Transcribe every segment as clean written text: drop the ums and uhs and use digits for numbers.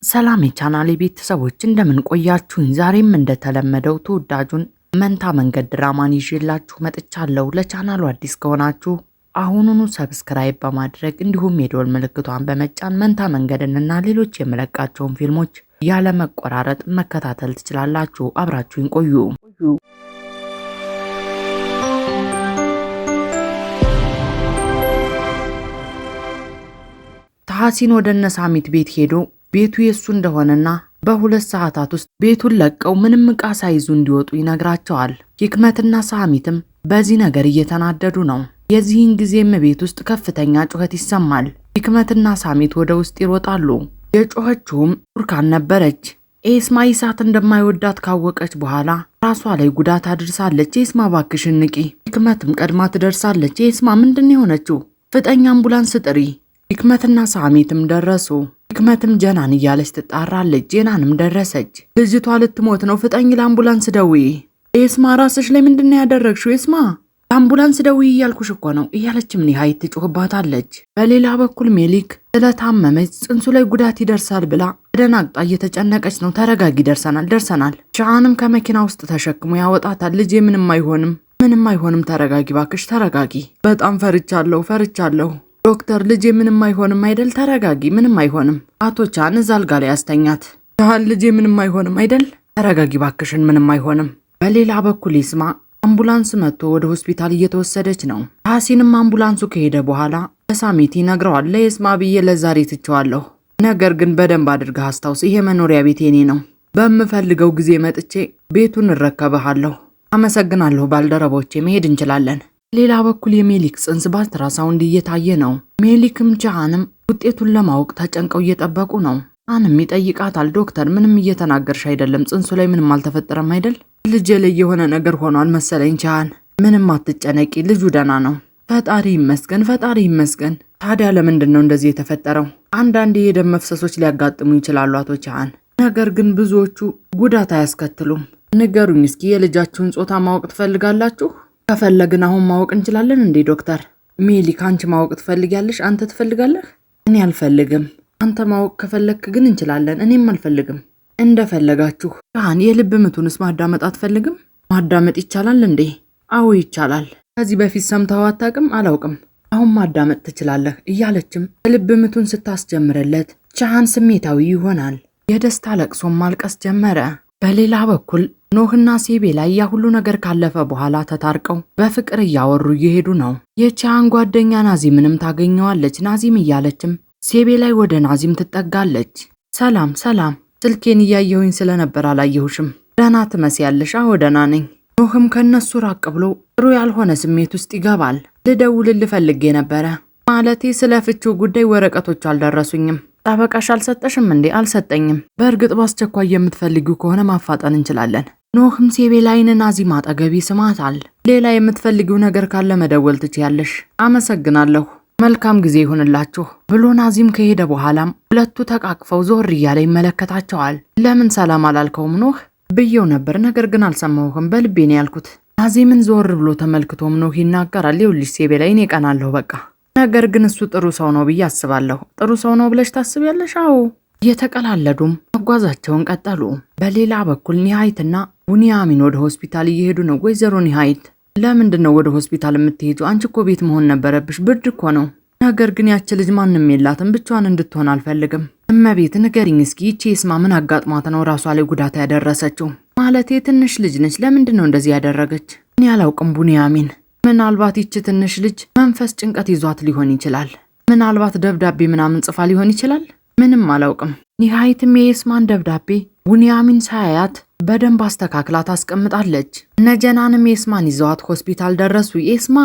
ሰላም የቻናሌ ቤተሰቦች እንደምን ቆያችሁኝ? ዛሬም እንደተለመደው ተወዳጁን መንታ መንገድ ድራማን ይዤላችሁ መጥቻለሁ። ለቻናሉ አዲስ ከሆናችሁ አሁኑኑ ሰብስክራይብ በማድረግ እንዲሁም የደወል ምልክቷን በመጫን መንታ መንገድንና ሌሎች የምለቃቸውን ፊልሞች ያለ መቆራረጥ መከታተል ትችላላችሁ። አብራችሁኝ ቆዩ። ታሐሲን ወደ እነ ሳሚት ቤት ሄዶ ቤቱ የሱ እንደሆነና በ2 ሰዓታት ውስጥ ቤቱን ለቀው ምንም ዕቃ ሳይዙ እንዲወጡ ይነግራቸዋል። ሂክመትና ሳሚትም በዚህ ነገር እየተናደዱ ነው። የዚህን ጊዜም ቤት ውስጥ ከፍተኛ ጩኸት ይሰማል። ሂክመትና ሳሚት ወደ ውስጥ ይሮጣሉ። የጮኸችውም ቱርካን ነበረች። ኤስማ ይሳት እንደማይወዳት ካወቀች በኋላ ራሷ ላይ ጉዳት አድርሳለች። ኤስማ ባክሽን ንቂ። ሂክመትም ቀድማ ትደርሳለች። ኤስማ ምንድን የሆነችው? ፍጠኛ አምቡላንስ ጥሪ። ሂክመትና ሳሚትም ደረሱ። ሂክመትም ጀናን እያለች ትጣራለች። ጀናንም ደረሰች። ልጅቷ ልትሞት ነው፣ ፍጠኝ፣ ለአምቡላንስ ደውዪ። ኤስማ ራስሽ ላይ ምንድነው ያደረግሽው? ኤስማ ለአምቡላንስ ደውዪ እያልኩሽ እኮ ነው እያለችም ኒሃይት ትጮህባታለች። በሌላ በኩል ሜሊክ ስለታመመች ጽንሱ ላይ ጉዳት ይደርሳል ብላ ደናግጣ እየተጨነቀች ነው። ተረጋጊ፣ ደርሰናል። ሻአንም ከመኪና ውስጥ ተሸክሞ ያወጣታል። ልጄ ምንም አይሆንም፣ ተረጋጊ ባክሽ፣ ተረጋጊ። በጣም ፈርቻለሁ ዶክተር፣ ልጄ ምንም አይሆንም አይደል? ተረጋጊ፣ ምንም አይሆንም። አቶ ቻን እዛ አልጋ ላይ ያስተኛት። ቻን ልጄ ምንም አይሆንም አይደል? ተረጋጊ ባክሽን፣ ምንም አይሆንም። በሌላ በኩል ይስማ አምቡላንስ መጥቶ ወደ ሆስፒታል እየተወሰደች ነው። ታሐሲንም አምቡላንሱ ከሄደ በኋላ ለሳሚት ይነግረዋል። ለይስማ ብዬ ለዛሬ ትቼዋለሁ፣ ነገር ግን በደንብ አድርገህ አስታውስ፣ ይሄ መኖሪያ ቤት የኔ ነው። በምፈልገው ጊዜ መጥቼ ቤቱን እረከብሃለሁ። አመሰግናለሁ ባልደረቦቼ፣ መሄድ እንችላለን። ሌላ በኩል የሜሊክ ጽንስ በአልትራሳውንድ እየታየ ነው። ሜሊክም ቻንም ውጤቱን ለማወቅ ተጨንቀው እየጠበቁ ነው። አንም ይጠይቃታል። ዶክተር ምንም እየተናገርሽ አይደለም፣ ጽንሱ ላይ ምንም አልተፈጠረም አይደል? ልጄ ላይ የሆነ ነገር ሆኗል መሰለኝ ቻን። ምንም አትጨነቂ፣ ልጁ ደህና ነው። ፈጣሪ ይመስገን። ታዲያ ለምንድን ነው እንደዚህ የተፈጠረው? አንዳንዴ የደም መፍሰሶች ሊያጋጥሙ ይችላሉ አቶ ቻን፣ ነገር ግን ብዙዎቹ ጉዳት አያስከትሉም። ንገሩኝ እስኪ የልጃችሁን ጾታ ማወቅ ትፈልጋላችሁ? ከፈለግን አሁን ማወቅ እንችላለን እንዴ ዶክተር? ሜሊክ አንቺ ማወቅ ትፈልጊያለሽ? አንተ ትፈልጋለህ? እኔ አልፈልግም። አንተ ማወቅ ከፈለክ ግን እንችላለን። እኔም አልፈልግም። እንደፈለጋችሁ። ቻን የልብ ምቱንስ ማዳመጥ አትፈልግም? ማዳመጥ ይቻላል እንዴ? አዎ ይቻላል። ከዚህ በፊት ሰምተው አታውቅም? አላውቅም። አሁን ማዳመጥ ትችላለህ እያለችም የልብ ምቱን ስታስጀምርለት ቻን ስሜታዊ ይሆናል። የደስታ ለቅሶም ማልቀስ ጀመረ። በሌላ በኩል ኖህና ሴቤ ላይ ያ ሁሉ ነገር ካለፈ በኋላ ተታርቀው በፍቅር እያወሩ እየሄዱ ነው። የቻን ጓደኛ ናዚምንም ታገኘዋለች። ናዚም እያለችም ሴቤ ላይ ወደ ናዚም ትጠጋለች። ሰላም፣ ስልኬን እያየሁኝ ስለነበር አላየሁሽም። ደህና ትመስያለሽ? አዎ ደህና ነኝ። ኖህም ከነሱ ራቅ ብሎ ጥሩ ያልሆነ ስሜት ውስጥ ይገባል። ልደውልልህ ፈልጌ ነበረ። ማለቴ ስለ ፍቺው ጉዳይ ወረቀቶቹ አልደረሱኝም። ጠበቃሽ አልሰጠሽም እንዴ? አልሰጠኝም። በእርግጥ በአስቸኳይ የምትፈልጊው ከሆነ ማፋጠን እንችላለን። ኖህም ሴቤ ላይን ናዚም አጠገብ ይስማታል። ሌላ የምትፈልጊው ነገር ካለ መደወል ትችያለሽ። አመሰግናለሁ። መልካም ጊዜ ይሁንላችሁ ብሎ ናዚም ከሄደ በኋላም ሁለቱ ተቃቅፈው ዞር እያለ ይመለከታቸዋል። ለምን ሰላም አላልከውም ኖህ? ብየው ነበር፣ ነገር ግን አልሰማሁህም። በልቤ ነው ያልኩት። ናዚምን ዞር ብሎ ተመልክቶም ኖህ ይናገራል። ይኸውልሽ ሴቤ ላይ እኔ ቀናለሁ በቃ፣ ነገር ግን እሱ ጥሩ ሰው ነው ብዬ አስባለሁ። ጥሩ ሰው ነው ብለሽ ታስቢያለሽ? አዎ። እየተቀላለዱም መጓዛቸውን ቀጠሉ። በሌላ በኩል ኒሃይትና ቡኒያሚን ወደ ሆስፒታል እየሄዱ ነው። ወይዘሮ ኒሃይት ለምንድን ነው ወደ ሆስፒታል የምትሄጁ? አንቺ እኮ ቤት መሆን ነበረብሽ፣ ብርድ እኮ ነው። ነገር ግን ያች ልጅ ማንም የላትም፣ ብቻዋን እንድትሆን አልፈልግም። እመቤት ንገሪኝ እስኪ፣ ይቺ ኤስማ ምን አጋጥሟት ነው ራሷ ላይ ጉዳት ያደረሰችው? ማለቴ ትንሽ ልጅ ነች፣ ለምንድን ነው እንደዚህ ያደረገች? እኔ አላውቅም ቡኒያሚን። ምናልባት ይቺ ትንሽ ልጅ መንፈስ ጭንቀት ይዟት ሊሆን ይችላል። ምናልባት ደብዳቤ ምናምን ጽፋ ሊሆን ይችላል። ምንም አላውቅም። ኒሃይትም የኤስማን ደብዳቤ ቡኒያሚን ሳያያት በደንብ አስተካክላ ታስቀምጣለች። ነጀናንም ኤስማን ይዘዋት ሆስፒታል ደረሱ። ኤስማ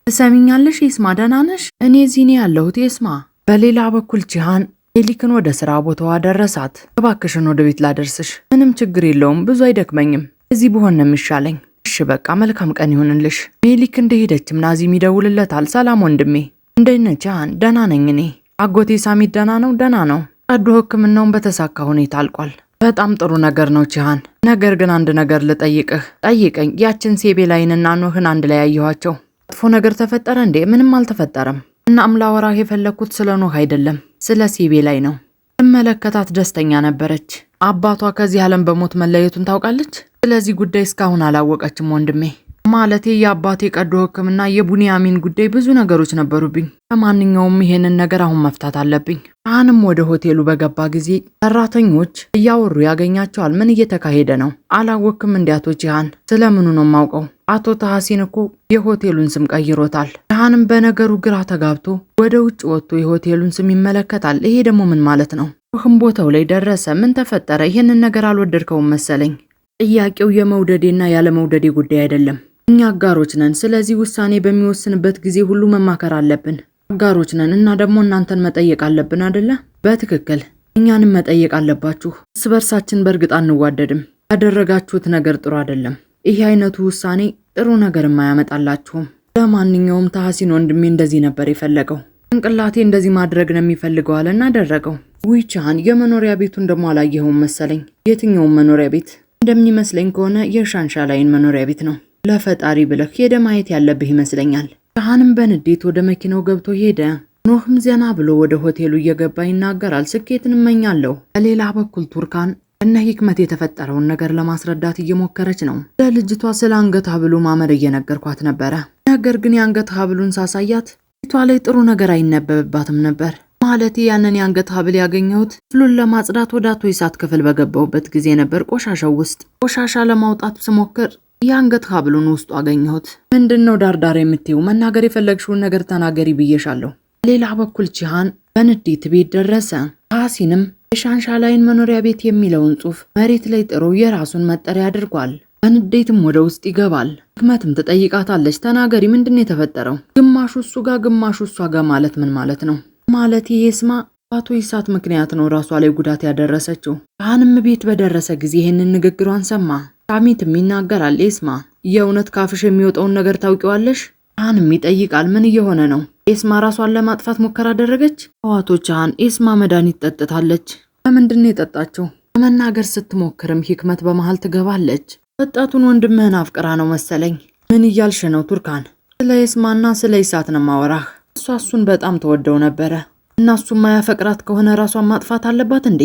ትሰሚኛለሽ? ኤስማ ደህና ነሽ? እኔ እዚህ ነኝ ያለሁት ኤስማ። በሌላ በኩል ቺሃን ሜሊክን ወደ ስራ ቦታዋ ደረሳት። እባክሽን ወደ ቤት ላደርስሽ። ምንም ችግር የለውም፣ ብዙ አይደክመኝም። እዚህ ብሆን ነው የሚሻለኝ። እሺ በቃ መልካም ቀን ይሁንልሽ። ሜሊክ እንደሄደችም ናዚም ይደውልለታል። ሰላም ወንድሜ፣ እንዴት ነህ ቺሃን? ደህና ነኝ እኔ። አጎቴ ሳሚት ደህና ነው? ደህና ነው። ቀዶ ሕክምናውን በተሳካ ሁኔታ አልቋል። በጣም ጥሩ ነገር ነው ቺሃን። ነገር ግን አንድ ነገር ልጠይቅህ። ጠይቀኝ። ያችን ሴቤ ላይንና ኖህን አንድ ላይ ያየኋቸው። መጥፎ ነገር ተፈጠረ እንዴ? ምንም አልተፈጠረም። እናም ላወራህ የፈለኩት ስለ ኖህ አይደለም፣ ስለ ሴቤ ላይ ነው። መለከታት ደስተኛ ነበረች። አባቷ ከዚህ ዓለም በሞት መለየቱን ታውቃለች። ስለዚህ ጉዳይ እስካሁን አላወቀችም ወንድሜ። ማለቴ የአባቴ ቀዶ ሕክምና የቡኒያሚን ጉዳይ ብዙ ነገሮች ነበሩብኝ። ለማንኛውም ይሄንን ነገር አሁን መፍታት አለብኝ። ቻሃንም ወደ ሆቴሉ በገባ ጊዜ ሰራተኞች እያወሩ ያገኛቸዋል። ምን እየተካሄደ ነው? አላወቅም እንዴ አቶ ቻሃን? ስለምኑ ነው ማውቀው? አቶ ታሐሲን እኮ የሆቴሉን ስም ቀይሮታል። ቻሃንም በነገሩ ግራ ተጋብቶ ወደ ውጭ ወጥቶ የሆቴሉን ስም ይመለከታል። ይሄ ደግሞ ምን ማለት ነው? ሩህም ቦታው ላይ ደረሰ። ምን ተፈጠረ? ይሄንን ነገር አልወደድከውም መሰለኝ። ጥያቄው የመውደዴና ያለመውደዴ ጉዳይ አይደለም። እኛ አጋሮች ነን። ስለዚህ ውሳኔ በሚወስንበት ጊዜ ሁሉ መማከር አለብን። አጋሮች ነን እና ደግሞ እናንተን መጠየቅ አለብን አይደለ? በትክክል እኛንም መጠየቅ አለባችሁ። እርስ በርሳችን በእርግጥ አንዋደድም። ያደረጋችሁት ነገር ጥሩ አይደለም። ይህ አይነቱ ውሳኔ ጥሩ ነገር የማያመጣላችሁም። ለማንኛውም ታሐሲን ወንድሜ እንደዚህ ነበር የፈለገው። ጭንቅላቴ እንደዚህ ማድረግ ነው የሚፈልገው አለና አደረገው። ውይ ቻሃን፣ የመኖሪያ ቤቱን ደግሞ አላየኸውም መሰለኝ። የትኛውም መኖሪያ ቤት? እንደሚመስለኝ ከሆነ የሻንሻላይን መኖሪያ ቤት ነው። ለፈጣሪ ብለህ ሄደ ማየት ያለብህ ይመስለኛል። ቻሃንም በንዴት ወደ መኪናው ገብቶ ሄደ። ኖህም ዘና ብሎ ወደ ሆቴሉ እየገባ ይናገራል። ስኬትን እመኛለሁ። በሌላ በኩል ቱርካን እነ ሂክመት የተፈጠረውን ነገር ለማስረዳት እየሞከረች ነው። ለልጅቷ ስለ አንገት ሐብሉ ማመር እየነገርኳት ነበረ። ነገር ግን የአንገት ሐብሉን ሳሳያት ፊቷ ላይ ጥሩ ነገር አይነበብባትም ነበር። ማለቴ ያንን የአንገት ሐብል ያገኘሁት ክፍሉን ለማጽዳት ወደ አቶ ይሳት ክፍል በገባሁበት ጊዜ ነበር። ቆሻሻው ውስጥ ቆሻሻ ለማውጣት ስሞክር የአንገት ሐብሉን ውስጡ አገኘሁት። ምንድነው ዳርዳር የምትይው? መናገር የፈለግሽውን ነገር ተናገሪ ብዬሻለሁ። ሌላ በኩል ቻሃን በንዴት ቤት ደረሰ። ታሐሲንም የሻንሻላይን መኖሪያ ቤት የሚለውን ጽሑፍ መሬት ላይ ጥሮ የራሱን መጠሪያ አድርጓል። በንዴትም ወደ ውስጥ ይገባል። ህክመትም ትጠይቃታለች። ተናገሪ፣ ምንድነው የተፈጠረው? ግማሹ እሱ ጋር ግማሹ እሷ ጋር ማለት ምን ማለት ነው? ማለት ይሄ ስማ አቶ ይሳት ምክንያት ነው ራሷ ላይ ጉዳት ያደረሰችው። ቻሃንም ቤት በደረሰ ጊዜ ይህንን ንግግሯን ሰማ። ሳሚትም ይናገራል። ኤስማ፣ የእውነት ካፍሽ የሚወጣውን ነገር ታውቂዋለሽ? ቻሃንም ይጠይቃል። ምን እየሆነ ነው? ኤስማ ራሷን ለማጥፋት ሙከራ አደረገች? አቶ ቻሃን፣ ኤስማ መድኃኒት ጠጥታለች። ለምንድን ነው የጠጣችው? ለመናገር ስትሞክርም ሂክመት በመሃል ትገባለች። ወጣቱን ወንድምህን አፍቅራ ነው መሰለኝ። ምን እያልሽ ነው ቱርካን? ስለ ኤስማና ስለ ይሳት ነው ማወራህ። እሷ እሱን በጣም ተወደው ነበረ እና እሱም ማያፈቅራት ከሆነ ራሷን ማጥፋት አለባት እንዴ?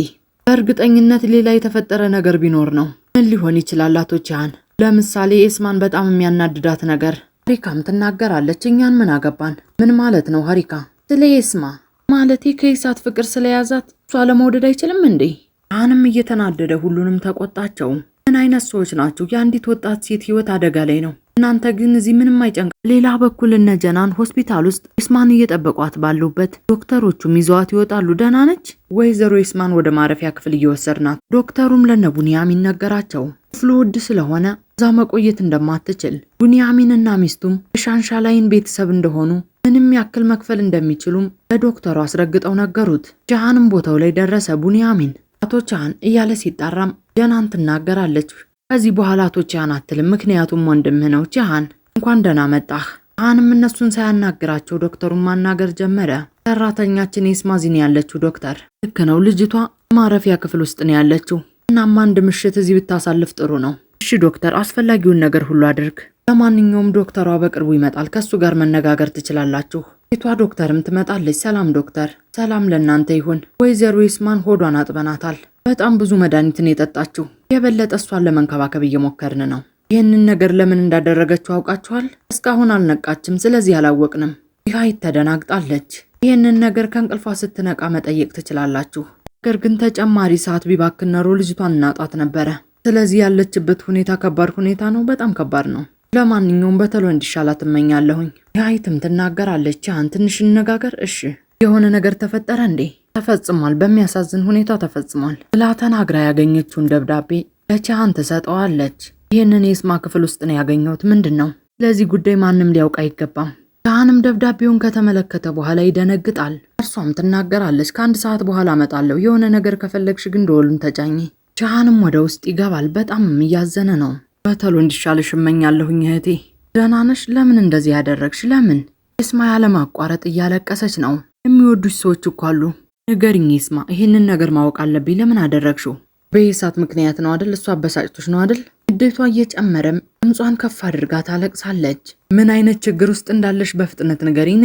በእርግጠኝነት ሌላ የተፈጠረ ነገር ቢኖር ነው። ምን ሊሆን ይችላል አቶ ቻሃን? ለምሳሌ ኤስማን በጣም የሚያናድዳት ነገር። ሀሪካም ትናገራለች። እኛን ምን አገባን? ምን ማለት ነው ሀሪካ? ስለ ኤስማ ማለቴ ከይሳት ፍቅር ስለያዛት እሷ ለመውደድ አይችልም እንዴ? ቻሃንም እየተናደደ ሁሉንም ተቆጣቸው። ምን አይነት ሰዎች ናችሁ? የአንዲት ወጣት ሴት ህይወት አደጋ ላይ ነው። እናንተ ግን እዚህ ምንም አይጨንቅ። ሌላ በኩል እነ ጀናን ሆስፒታል ውስጥ ኤስማን እየጠበቋት ባሉበት ዶክተሮቹም ይዘዋት ይወጣሉ። ደህና ነች? ወይዘሮ ኤስማን ወደ ማረፊያ ክፍል እየወሰድናት። ዶክተሩም ለነ ቡኒያሚን ነገራቸው። ክፍሉ ውድ ስለሆነ እዛ መቆየት እንደማትችል፣ ቡኒያሚንና ሚስቱም የሻንሻላይን ቤተሰብ እንደሆኑ ምንም ያክል መክፈል እንደሚችሉም ለዶክተሩ አስረግጠው ነገሩት። ቻሃንም ቦታው ላይ ደረሰ። ቡኒያሚን አቶ ቻሃን እያለ ሲጣራም ጀናን ትናገራለች። ከዚህ በኋላ አቶ ቻሃን አትልም፣ ምክንያቱም ወንድምህ ነው። ቻሃን እንኳን ደህና መጣህ። ቻሃንም እነሱን ሳያናግራቸው ዶክተሩን ማናገር ጀመረ። ሰራተኛችን ኤስማዚን ያለችው ዶክተር ልክ ነው፣ ልጅቷ ማረፊያ ክፍል ውስጥ ነው ያለችው። እናም አንድ ምሽት እዚህ ብታሳልፍ ጥሩ ነው። እሺ ዶክተር፣ አስፈላጊውን ነገር ሁሉ አድርግ። ለማንኛውም ዶክተሯ በቅርቡ ይመጣል፣ ከሱ ጋር መነጋገር ትችላላችሁ። ሴቷ ዶክተርም ትመጣለች። ሰላም ዶክተር። ሰላም ለእናንተ ይሁን። ወይዘሮ ኤስማን ሆዷን አጥበናታል። በጣም ብዙ መድኃኒትን የጠጣችው። የበለጠ እሷን ለመንከባከብ እየሞከርን ነው። ይህንን ነገር ለምን እንዳደረገችው አውቃችኋል? እስካሁን አልነቃችም፣ ስለዚህ አላወቅንም። ይሃይት ተደናግጣለች። ይህንን ነገር ከእንቅልፏ ስትነቃ መጠየቅ ትችላላችሁ። ነገር ግን ተጨማሪ ሰዓት ቢባክን ኖሮ ልጅቷን እናጣት ነበረ። ስለዚህ ያለችበት ሁኔታ ከባድ ሁኔታ ነው፣ በጣም ከባድ ነው። ለማንኛውም በተሎ እንዲሻላት እመኛለሁኝ። ይሃይትም ትናገራለች። ቻሃን ትንሽ እንነጋገር። እሺ፣ የሆነ ነገር ተፈጠረ እንዴ? ተፈጽሟል፣ በሚያሳዝን ሁኔታ ተፈጽሟል ብላ ተናግራ ያገኘችውን ደብዳቤ ለቻሃን ትሰጠዋለች። ይህንን የኤስማ ክፍል ውስጥ ነው ያገኘሁት። ምንድን ነው? ስለዚህ ጉዳይ ማንም ሊያውቅ አይገባም። ቻሃንም ደብዳቤውን ከተመለከተ በኋላ ይደነግጣል። እርሷም ትናገራለች። ከአንድ ሰዓት በኋላ እመጣለሁ። የሆነ ነገር ከፈለግሽ ግን ደወሉን ተጫኚ። ቻሃንም ወደ ውስጥ ይገባል። በጣም እያዘነ ነው። በተሎ እንዲሻልሽ እመኛለሁኝ እህቴ። ደህና ነሽ? ለምን እንደዚህ ያደረግሽ? ለምን? ኤስማ ያለማቋረጥ እያለቀሰች ነው። የሚወዱሽ ሰዎች እኮ አሉ። ንገሪኝ ኤስማ፣ ይህንን ነገር ማወቅ አለብኝ። ለምን አደረግሽው? በይሳት ምክንያት ነው አይደል? እሷ አበሳጭቶሽ ነው አይደል? ንዴቷ እየጨመረም ድምጿን ከፍ አድርጋ ታለቅሳለች። ምን አይነት ችግር ውስጥ እንዳለሽ በፍጥነት ንገሪኝ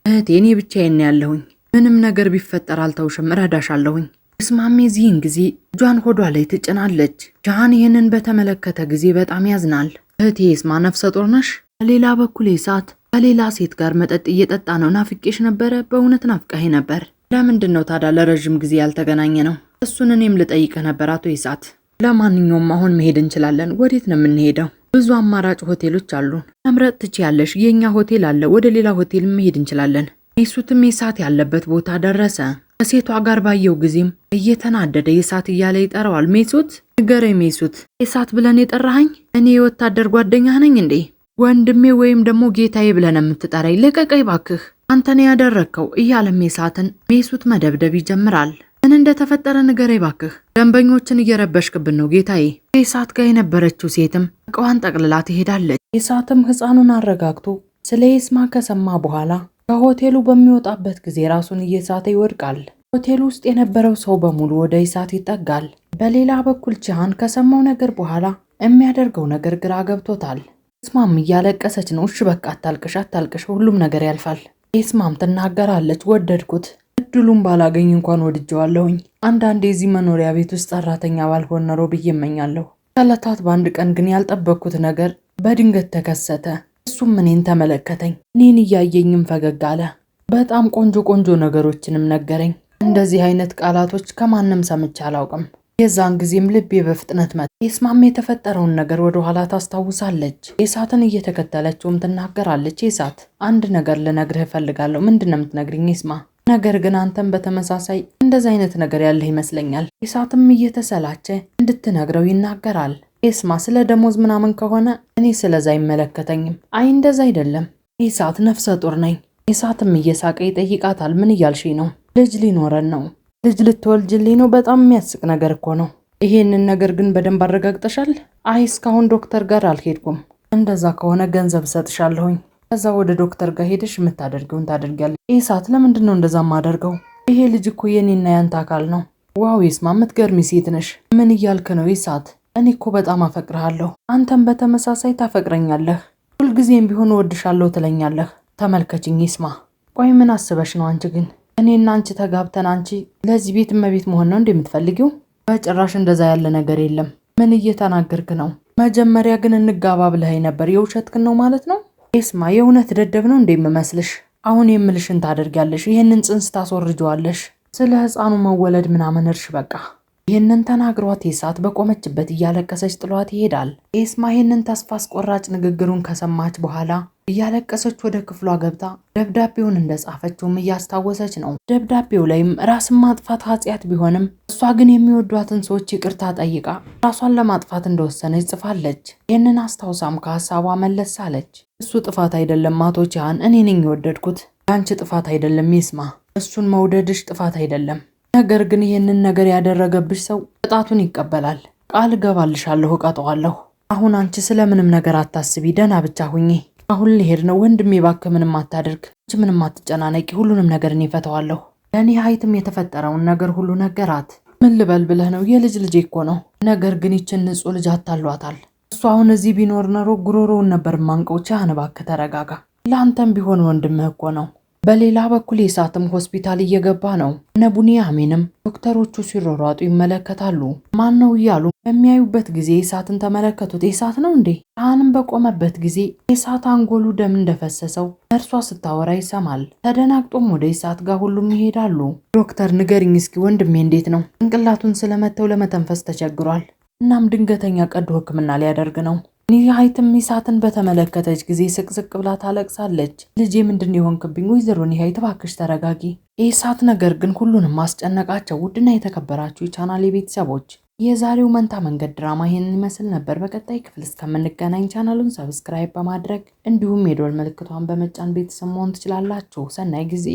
እህቴ። እኔ ብቻዬን ያለሁኝ። ምንም ነገር ቢፈጠር አልተውሽም፣ እረዳሻለሁኝ። ኢስማም የዚህን ጊዜ እጇን ሆዷ ላይ ትጭናለች። ጃሃን ይህንን በተመለከተ ጊዜ በጣም ያዝናል። እህቴ ኢስማ ነፍሰ ጡር ነሽ? በሌላ በኩል ኢሳት ከሌላ ሴት ጋር መጠጥ እየጠጣ ነው። ናፍቄሽ ነበረ፣ በእውነት ናፍቀኸኝ ነበር። ለምንድን ነው ታዲያ ለረጅም ጊዜ ያልተገናኘ ነው? እሱን እኔም ልጠይቅህ ነበር አቶ ኢሳት። ለማንኛውም አሁን መሄድ እንችላለን። ወዴት ነው የምንሄደው? ብዙ አማራጭ ሆቴሎች አሉን፣ መምረጥ ትችያለሽ። የኛ ሆቴል አለ፣ ወደ ሌላ ሆቴል መሄድ እንችላለን። ሜሱትም ኢሳት ያለበት ቦታ ደረሰ። ከሴቷ ጋር ባየው ጊዜም እየተናደደ ኢሳት እያለ ይጠራዋል። ሜሱት ንገረኝ፣ ሜሱት ኢሳት ብለን የጠራኸኝ እኔ የወታደር ጓደኛህ ነኝ እንዴ? ወንድሜ ወይም ደግሞ ጌታዬ ብለን የምትጠራኝ? ልቀቀኝ ባክህ፣ አንተ ነው ያደረግከው እያለም ኢሳትን ሜሱት መደብደብ ይጀምራል። ምን እንደተፈጠረ ንገረኝ ባክህ፣ ደንበኞችን እየረበሽክብን ነው ጌታዬ። ኢሳት ጋር የነበረችው ሴትም እቃዋን ጠቅልላ ትሄዳለች። ኢሳትም ህፃኑን አረጋግቶ ስለ ኢስማ ከሰማ በኋላ ከሆቴሉ በሚወጣበት ጊዜ ራሱን እየሳተ ይወድቃል። ሆቴሉ ውስጥ የነበረው ሰው በሙሉ ወደ ኢሳት ይጠጋል። በሌላ በኩል ጃሃን ከሰማው ነገር በኋላ የሚያደርገው ነገር ግራ ገብቶታል። ኢስማም እያለቀሰች ነው። እሺ በቃ አታልቅሽ፣ ሁሉም ነገር ያልፋል። ኢስማም ትናገራለች። ወደድኩት፣ እድሉን ባላገኝ እንኳን ወድጀዋለሁኝ። አንዳንዴ እዚህ መኖሪያ ቤት ውስጥ ሰራተኛ ባልሆን ኖሮ ብዬ እመኛለሁ። ከዕለታት በአንድ ቀን ግን ያልጠበቅኩት ነገር በድንገት ተከሰተ። እሱም እኔን ተመለከተኝ። እኔን እያየኝም ፈገግ አለ። በጣም ቆንጆ ነገሮችንም ነገረኝ። እንደዚህ አይነት ቃላቶች ከማንም ሰምቼ አላውቅም። የዛን ጊዜም ልቤ በፍጥነት መታ። ኢስማም የተፈጠረውን ነገር ወደ ኋላ ታስታውሳለች። ኢሳትን እየተከተለችውም ትናገራለች። ኢሳት አንድ ነገር ልነግርህ እፈልጋለሁ። ምንድነው የምትነግሪኝ ኢስማ? ነገር ግን አንተም በተመሳሳይ እንደዚህ አይነት ነገር ያለህ ይመስለኛል። ኢሳትም እየተሰላቸ እንድትነግረው ይናገራል። ኢስማ ስለ ደሞዝ ምናምን ከሆነ እኔ ስለዛ አይመለከተኝም። አይ እንደዛ አይደለም፣ ኢሳት ነፍሰ ጡር ነኝ። ኢሳትም እየሳቀ ይጠይቃታል። ምን እያልሽ ነው? ልጅ ሊኖረን ነው። ልጅ ልትወልጅልኝ ነው? በጣም የሚያስቅ ነገር እኮ ነው። ይሄንን ነገር ግን በደንብ አረጋግጠሻል? አይ እስካሁን ዶክተር ጋር አልሄድኩም። እንደዛ ከሆነ ገንዘብ ሰጥሻለሁኝ። ከዛ ወደ ዶክተር ጋር ሄደሽ የምታደርገውን ታደርጊያለሽ። ኢሳት ለምንድን ነው እንደዛ ማደርገው? ይሄ ልጅ እኮ የኔና ያንተ አካል ነው። ዋው ኢስማ የምትገርሚ ሴት ነሽ። ምን እያልክ ነው ኢሳት? እኔ እኮ በጣም አፈቅርሃለሁ። አንተም በተመሳሳይ ታፈቅረኛለህ። ሁልጊዜም ቢሆን እወድሻለሁ ትለኛለህ። ተመልከችኝ ኢስማ። ቆይ ምን አስበሽ ነው አንቺ ግን? እኔና አንቺ ተጋብተን አንቺ ለዚህ ቤት እመቤት መሆን ነው እንደምትፈልጊው? በጭራሽ እንደዛ ያለ ነገር የለም። ምን እየተናገርክ ነው? መጀመሪያ ግን እንጋባ ብለኸኝ ነበር። የውሸትክን ነው ማለት ነው? ኢስማ የእውነት ደደብ ነው እንደምመስልሽ? አሁን የምልሽን ታደርጊያለሽ። ይህንን ጽንስ ታስወርጀዋለሽ። ስለ ህፃኑ መወለድ ምናምን እርሽ በቃ። ይህንን ተናግሯት ኢሳት በቆመችበት እያለቀሰች ጥሏት ይሄዳል። ኢስማ ይህንን ተስፋ አስቆራጭ ንግግሩን ከሰማች በኋላ እያለቀሰች ወደ ክፍሏ ገብታ ደብዳቤውን እንደጻፈችውም እያስታወሰች ነው። ደብዳቤው ላይም ራስን ማጥፋት ኃጢአት ቢሆንም እሷ ግን የሚወዷትን ሰዎች ይቅርታ ጠይቃ ራሷን ለማጥፋት እንደወሰነች ጽፋለች። ይህንን አስታውሳም ከሀሳቧ መለስ አለች። እሱ ጥፋት አይደለም አቶ ጃሃን፣ እኔ ነኝ የወደድኩት። ያንቺ ጥፋት አይደለም ኢስማ፣ እሱን መውደድሽ ጥፋት አይደለም። ነገር ግን ይህንን ነገር ያደረገብሽ ሰው ቅጣቱን ይቀበላል። ቃል እገባልሻለሁ፣ እቀጣዋለሁ። አሁን አንቺ ስለምንም ነገር አታስቢ፣ ደህና ብቻ ሁኚ። አሁን ልሄድ ነው። ወንድሜ እባክህ ምንም አታድርግ፣ አንቺ ምንም አትጨናነቂ፣ ሁሉንም ነገር እኔ እፈታዋለሁ። ለኔ ሀይትም የተፈጠረውን ነገር ሁሉ ነገራት። ምን ልበል ብለህ ነው? የልጅ ልጄ እኮ ነው። ነገር ግን ይችን ንጹህ ልጅ አታሏታል። እሱ አሁን እዚህ ቢኖር ኖሮ ጉሮሮውን ነበር ማንቀው። ቻህን እባክህ ተረጋጋ። ለአንተም ቢሆን ወንድምህ እኮ ነው። በሌላ በኩል ኢሳትም ሆስፒታል እየገባ ነው። እነ ቡኒያሚንም ዶክተሮቹ ሲሮሯጡ ይመለከታሉ። ማን ነው እያሉ በሚያዩበት ጊዜ ኢሳትን ተመለከቱት። ኢሳት ነው እንዴ? ጃሃንም በቆመበት ጊዜ ኢሳት አንጎሉ ደም እንደፈሰሰው እርሷ ስታወራ ይሰማል። ተደናግጦም ወደ ኢሳት ጋር ሁሉም ይሄዳሉ። ዶክተር ንገሪኝ እስኪ ወንድሜ እንዴት ነው? ጭንቅላቱን ስለመተው ለመተንፈስ ተቸግሯል። እናም ድንገተኛ ቀዶ ሕክምና ሊያደርግ ነው። ኒሃይትም ኢሳትን በተመለከተች ጊዜ ስቅስቅ ብላ ታለቅሳለች። ልጄ ምንድን የሆንክብኝ? ወይዘሮ ኒሃይት እባክሽ ተረጋጊ። ኢሳት ነገር ግን ሁሉንም ማስጨነቃቸው። ውድና የተከበራችሁ የቻናሌ ቤተሰቦች የዛሬው መንታ መንገድ ድራማ ይሄንን ይመስል ነበር። በቀጣይ ክፍል እስከምንገናኝ ቻናሉን ሰብስክራይብ በማድረግ እንዲሁም የደወል ምልክቷን በመጫን ቤተሰብ መሆን ትችላላችሁ። ሰናይ ጊዜ።